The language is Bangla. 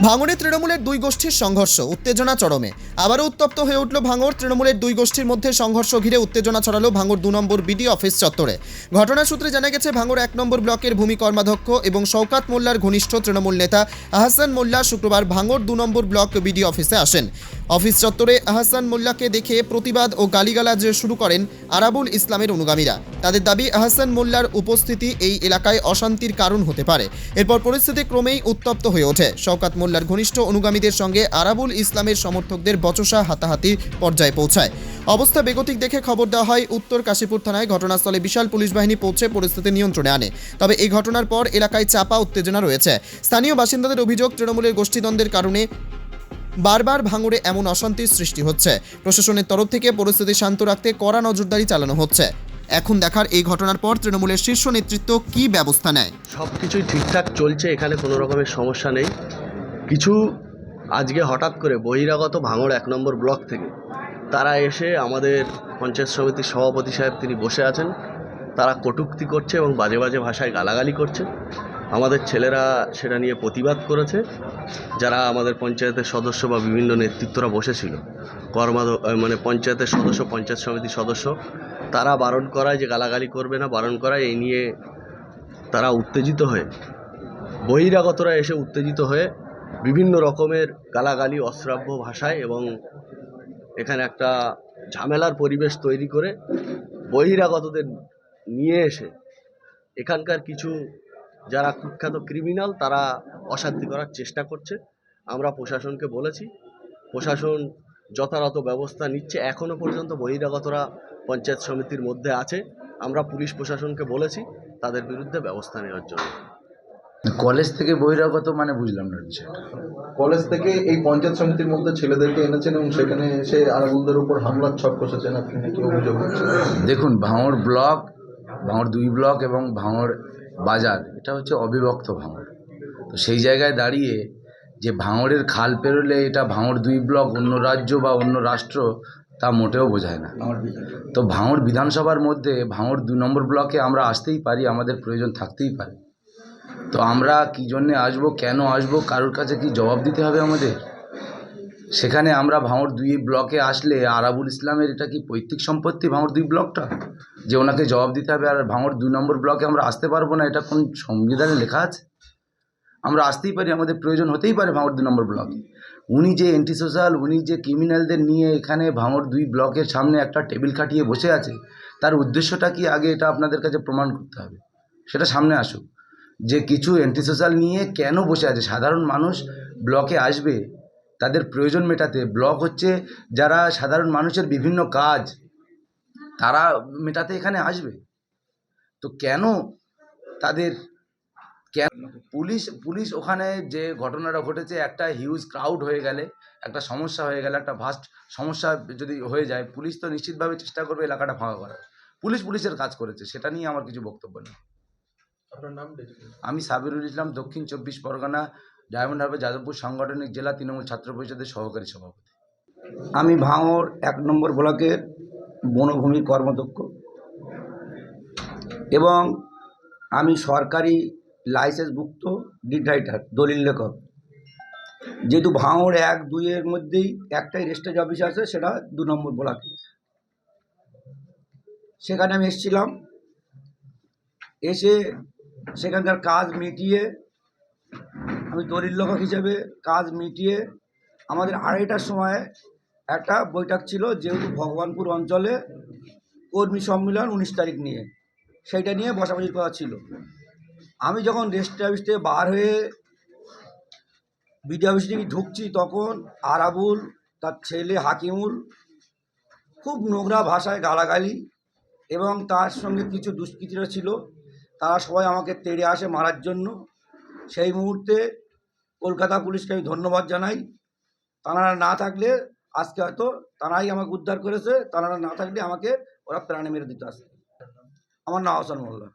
ভাঙড়ে তৃণমূলের দুই গোষ্ঠীর সংঘর্ষ, উত্তেজনা চরমে। আবারও উত্তপ্ত হয়ে উঠল ভাঙড়। তৃণমূলের দুই গোষ্ঠীর মধ্যে সংঘর্ষ ঘিরে উত্তেজনা ছড়ালো ভাঙড় 2 নম্বর বিডি অফিস চত্বরে। ঘটনার সূত্রে জানা গেছে, ভাঙড় 1 নম্বর ব্লকের ভূমি কর্মাধ্যক্ষ এবং শওকাত মোল্লার ঘনিষ্ঠ তৃণমূল নেতা আহসান মোল্লা শুক্রবার ভাঙড় 2 নম্বর ব্লক বিডি অফিসে আসেন। অফিস চত্বরে আহসান মোল্লাকে দেখে প্রতিবাদ ও গালিগালাজ শুরু করেন আরাবুল ইসলামের অনুগামীরা। তাদের দাবি, আহসান মোল্লার উপস্থিতি এই এলাকায় অশান্তির কারণ হতে পারে। এরপর পরিস্থিতি ক্রমেই উত্তপ্ত হয়ে ওঠে। শওকাত মোল্লার ঘনিষ্ঠ অনুগামীদের সঙ্গে আরাবুল ইসলামের সমর্থকদের বচসা হাতাহাতি পর্যায়ে পৌঁছায়। অবস্থা বেগতিক দেখে খবর দেওয়া হয় উত্তর কাশীপুর থানায়। ঘটনাস্থলে বিশাল পুলিশ বাহিনী পৌঁছে পরিস্থিতি নিয়ন্ত্রণে আনে। তবে এই ঘটনার পর এলাকায় চাপা উত্তেজনা রয়েছে। স্থানীয় বাসিন্দাদের অভিযোগ, তৃণমূলের গোষ্ঠীদ্বন্দ্বের কারণে বারবার ভাঙড়ে এমন অশান্তির সৃষ্টি হচ্ছে। প্রশাসনের তরফ থেকে পরিস্থিতি শান্ত রাখতে কড়া নজরদারি চালানো হচ্ছে। এখন দেখার এই ঘটনার পর তৃণমূলের শীর্ষ নেতৃত্ব কী ব্যবস্থা নেয়। সব কিছুই ঠিকঠাক চলছে, এখানে কোনো রকমের সমস্যা নেই। কিছু আজকে হঠাৎ করে বহিরাগত ভাঙড় 1 নম্বর ব্লক থেকে তারা এসে আমাদের পঞ্চায়েত সমিতির সভাপতি সাহেব তিনি বসে আছেন, তারা কটূক্তি করছে এবং বাজে বাজে ভাষায় গালাগালি করছে। আমাদের ছেলেরা সেটা নিয়ে প্রতিবাদ করেছে। যারা আমাদের পঞ্চায়েতের সদস্য বা বিভিন্ন নেতৃত্বরা বসেছিল, পঞ্চায়েতের সদস্য, পঞ্চায়েত সমিতির সদস্য, তারা বারণ করায় যে গালাগালি করবে না, বারণ করায় এই নিয়ে তারা উত্তেজিত হয়ে, বহিরাগতরা এসে উত্তেজিত হয়ে বিভিন্ন রকমের গালাগালি অশ্রাব্য ভাষায় এবং এখানে একটা ঝামেলার পরিবেশ তৈরি করে বহিরাগতদের নিয়ে এসে এখানকার কিছু যারা কুখ্যাত ক্রিমিনাল তারা অশান্তি করার চেষ্টা করছে। আমরা প্রশাসনকে বলেছি, প্রশাসন যথাযথ ব্যবস্থা নিচ্ছে। এখনও পর্যন্ত বহিরাগতরা পঞ্চায়েত সমিতির মধ্যে আছে। আমরা পুলিশ প্রশাসনকে বলেছি তাদের বিরুদ্ধে ব্যবস্থা নেওয়ার জন্য। কলেজ থেকে বহিরাগত মানে বুঝলাম না বিষয়টা। কলেজ থেকে এই পঞ্চায়েত সমিতির মধ্যে ছেলেদেরকে এনেছেন এবং সেখানে এসে আরাবুলদের উপর হামলার ছক কষেছেন, আপনি নাকি অভিযোগ করছেন? দেখুন, ভাঙড় ব্লক, ভাঙড় 2 ব্লক এবং ভাঙড় বাজার, এটা হচ্ছে অবিভক্ত ভাঙড়। তো সেই জায়গায় দাঁড়িয়ে যে ভাঙড়ের খাল পেরোলে এটা ভাঙড় 2 ব্লক অন্য রাজ্য বা অন্য রাষ্ট্র, তা মোটেও বোঝায় না। তো ভাঙড় বিধানসভার মধ্যে ভাঙড় 2 নম্বর ব্লকে আমরা আসতেই পারি, আমাদের প্রয়োজন থাকতেই পারে। তো আমরা কী জন্যে আসবো, কেন আসবো, কারোর কাছে কি জবাব দিতে হবে আমাদের? সেখানে আমরা ভাঙড় 2 ব্লকে আসলে আরাবুল ইসলামের এটা কি পৈতৃক সম্পত্তি ভাঙড় 2 ব্লকটা, যে ওনাকে জবাব দিতে হবে? আর ভাঙড় 2 নম্বর ব্লকে আমরা আসতে পারবো না, এটা কোন সংবিধানে লেখা আছে? আমরা আসতেই পারি, আমাদের প্রয়োজন হতেই পারে ভাঙড় 2 নম্বর ব্লকে। উনি যে অ্যান্টি সোশ্যাল, উনি যে ক্রিমিনালদের নিয়ে এখানে ভাঙড় 2 ব্লকের সামনে একটা টেবিল খাটিয়ে বসে আছে, তার উদ্দেশ্যটা কি আগে এটা আপনাদের কাছে প্রমাণ করতে হবে। সেটা সামনে আসুক, যে কিছু অ্যান্টি সোশ্যাল নিয়ে কেন বসে আছে। সাধারণ মানুষ ব্লকে আসবে তাদের প্রয়োজন মেটাতে। ব্লক হচ্ছে যারা সাধারণ মানুষের বিভিন্ন কাজ তারা মেটাতে এখানে আসবে। তো কেন তাদের পুলিশ ওখানে যে ঘটনাটা ঘটেছে, একটা হিউজ ক্রাউড হয়ে গেলে, একটা সমস্যা হয়ে গেলে, একটা ভাস্ট সমস্যা যদি হয়ে যায়, পুলিশ তো নিশ্চিতভাবে চেষ্টা করবে এলাকাটা ফাঁকা করার। পুলিশের কাজ করেছে, সেটা নিয়ে আমার কিছু বক্তব্য নেই। আপনার নাম? আমি সাবিরুল ইসলাম, দক্ষিণ 24 পরগনা ডায়মন্ড হারবার যাদবপুর সাংগঠনিক জেলা তৃণমূল ছাত্র পরিষদের সহকারী সভাপতি। আমি ভাঙড় 1 নম্বর ব্লকের বনভূমি কর্মাধ্যক্ষ এবং আমি সরকারি লাইসেন্সভুক্ত ডিড রাইটার, দলিল লেখক। যেহেতু ভাঙড় 1-2 মধ্যেই একটাই রেজিস্ট্রি অফিস আছে, সেটা 2 নম্বর ব্লকে। সেখানে আমি এসেছিলাম, এসে সেখানকার কাজ মিটিয়ে, আমি দলিল লেখক হিসেবে কাজ মিটিয়ে আমাদের 2:30টার সময় একটা বৈঠক ছিল, যেহেতু ভগবানপুর অঞ্চলে কর্মী সম্মেলন 19 তারিখ নিয়ে, সেইটা নিয়ে বসাবসির কথা ছিল। আমি যখন রেজিস্ট্রি অফিস থেকে বার হয়ে বিডিও অফিস থেকে ঢুকছি, তখন আরাবুল, তার ছেলে হাকিমুল খুব নোংরা ভাষায় গালাগালি, এবং তার সঙ্গে কিছু দুষ্কৃতীরা ছিল, তারা সবাই আমাকে তেড়ে আসে মারার জন্য। সেই মুহূর্তে কলকাতা পুলিশকে আমি ধন্যবাদ জানাই। তারা না থাকলে আজকে হয়তো তারাই আমাকে উদ্ধার করেছে, তারা না থাকলে আমাকে ওরা প্রাণে মেরে দিতে আসে। আমার নাম আহসান মোল্লা।